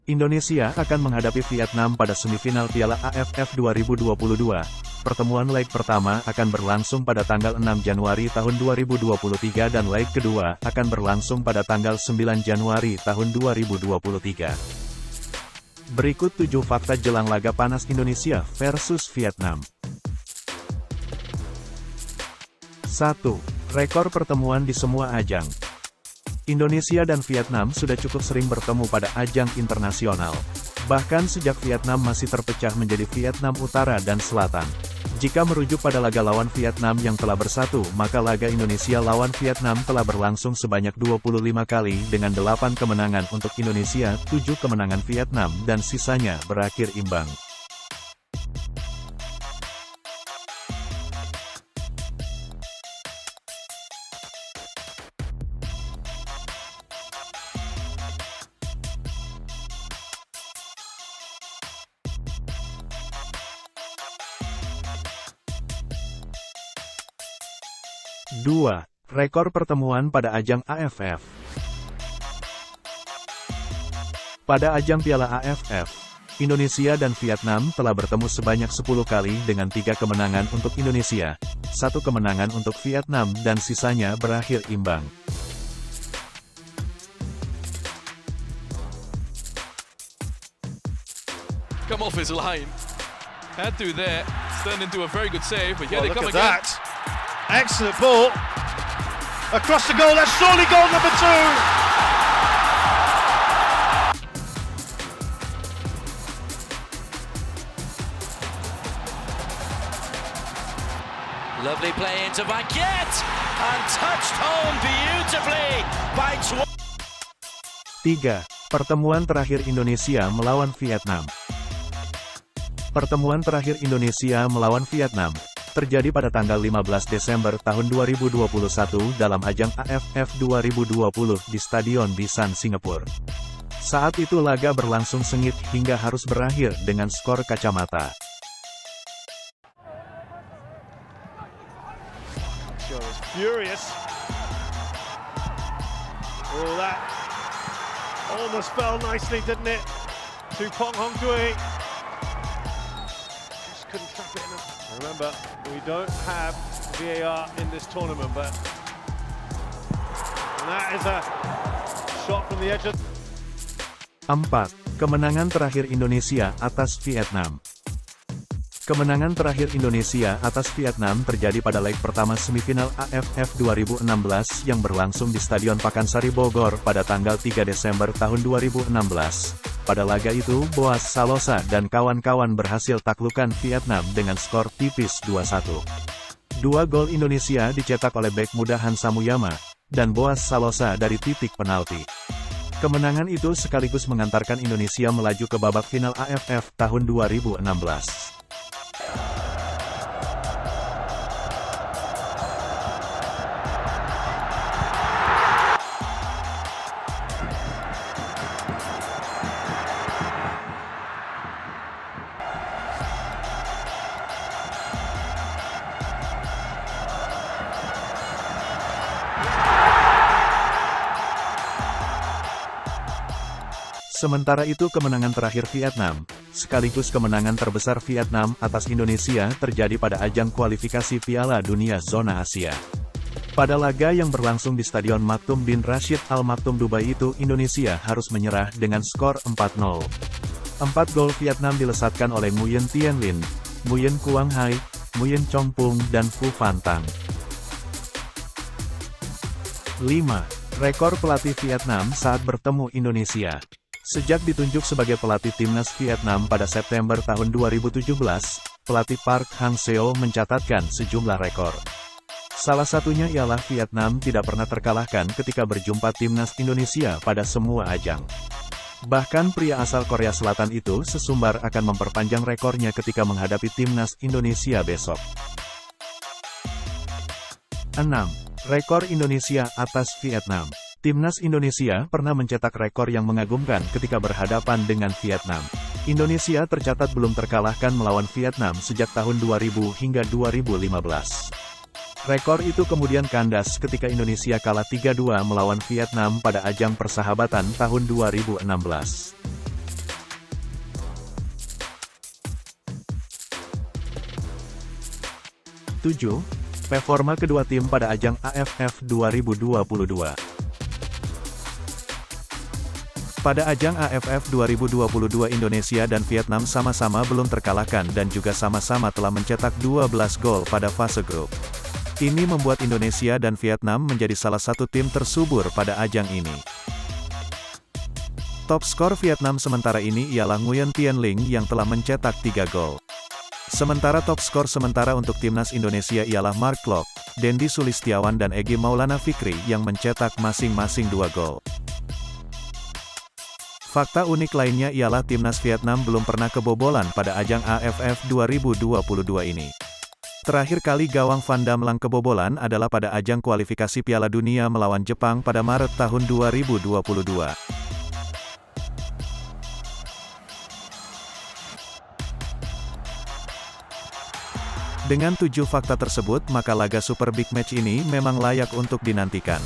Indonesia akan menghadapi Vietnam pada semifinal Piala AFF 2022. Pertemuan leg pertama akan berlangsung pada tanggal 6 Januari tahun 2023 dan leg kedua akan berlangsung pada tanggal 9 Januari tahun 2023. Berikut 7 fakta jelang laga panas Indonesia versus Vietnam. 1. Rekor pertemuan di semua ajang. Indonesia dan Vietnam sudah cukup sering bertemu pada ajang internasional. Bahkan sejak Vietnam masih terpecah menjadi Vietnam Utara dan Selatan. Jika merujuk pada laga lawan Vietnam yang telah bersatu, maka laga Indonesia lawan Vietnam telah berlangsung sebanyak 25 kali dengan 8 kemenangan untuk Indonesia, 7 kemenangan Vietnam dan sisanya berakhir imbang. 2. Rekor pertemuan pada ajang AFF. Pada ajang Piala AFF, Indonesia dan Vietnam telah bertemu sebanyak 10 kali dengan 3 kemenangan untuk Indonesia, 1 kemenangan untuk Vietnam dan sisanya berakhir imbang. Come off his line. Had to there. It's turned into a very good save, but here they come look again. at that. Excellent ball. Across the goal, that's surely goal number 2. Lovely play into Van Kiet and touched home beautifully by 3. Pertemuan terakhir Indonesia melawan Vietnam. Pertemuan terakhir Indonesia melawan Vietnam terjadi pada tanggal 15 Desember tahun 2021 dalam ajang AFF 2020 di Stadion Bisan, Singapura. Saat itu laga berlangsung sengit hingga harus berakhir dengan skor kacamata. Furious. Oh, that almost fell nicely, didn't it? To Pong Hong Dui. Just couldn't trap it enough. Remember, we don't have VAR in this tournament, but and that is a shot from the edge of... 4. Kemenangan terakhir Indonesia atas Vietnam. Kemenangan terakhir Indonesia atas Vietnam terjadi pada leg pertama semifinal AFF 2016 yang berlangsung di Stadion Pakansari Bogor pada tanggal 3 Desember tahun 2016. Pada laga itu, Boas Salosa dan kawan-kawan berhasil taklukan Vietnam dengan skor tipis 2-1. 2 gol Indonesia dicetak oleh bek muda Hansa Muyama dan Boas Salosa dari titik penalti. Kemenangan itu sekaligus mengantarkan Indonesia melaju ke babak final AFF tahun 2016. Sementara itu kemenangan terakhir Vietnam, sekaligus kemenangan terbesar Vietnam atas Indonesia terjadi pada ajang kualifikasi Piala Dunia Zona Asia. Pada laga yang berlangsung di Stadion Maktoum bin Rashid Al Maktoum Dubai itu Indonesia harus menyerah dengan skor 4-0. 4 gol Vietnam dilesatkan oleh Nguyen Tien Linh, Nguyen Quang Hai, Nguyen Chong Pung dan Phu Phan Thanh. 5. Rekor pelatih Vietnam saat bertemu Indonesia. Sejak ditunjuk sebagai pelatih timnas Vietnam pada September tahun 2017, pelatih Park Hang-seo mencatatkan sejumlah rekor. Salah satunya ialah Vietnam tidak pernah terkalahkan ketika berjumpa timnas Indonesia pada semua ajang. Bahkan pria asal Korea Selatan itu sesumbar akan memperpanjang rekornya ketika menghadapi timnas Indonesia besok. 6. Rekor Indonesia atas Vietnam. Timnas Indonesia pernah mencetak rekor yang mengagumkan ketika berhadapan dengan Vietnam. Indonesia tercatat belum terkalahkan melawan Vietnam sejak tahun 2000 hingga 2015. Rekor itu kemudian kandas ketika Indonesia kalah 3-2 melawan Vietnam pada ajang persahabatan tahun 2016. 7. Performa kedua tim pada ajang AFF 2022. Pada ajang AFF 2022 Indonesia dan Vietnam sama-sama belum terkalahkan dan juga sama-sama telah mencetak 12 gol pada fase grup. Ini membuat Indonesia dan Vietnam menjadi salah satu tim tersubur pada ajang ini. Top skor Vietnam sementara ini ialah Nguyen Tiên Linh yang telah mencetak 3 gol. Sementara top skor sementara untuk timnas Indonesia ialah Mark Klok, Dendi Sulistiawan dan Egy Maulana Fikri yang mencetak masing-masing 2 gol. Fakta unik lainnya ialah timnas Vietnam belum pernah kebobolan pada ajang AFF 2022 ini. Terakhir kali gawang Van Dam Lang kebobolan adalah pada ajang kualifikasi Piala Dunia melawan Jepang pada Maret tahun 2022. Dengan 7 fakta tersebut, maka laga Super Big Match ini memang layak untuk dinantikan.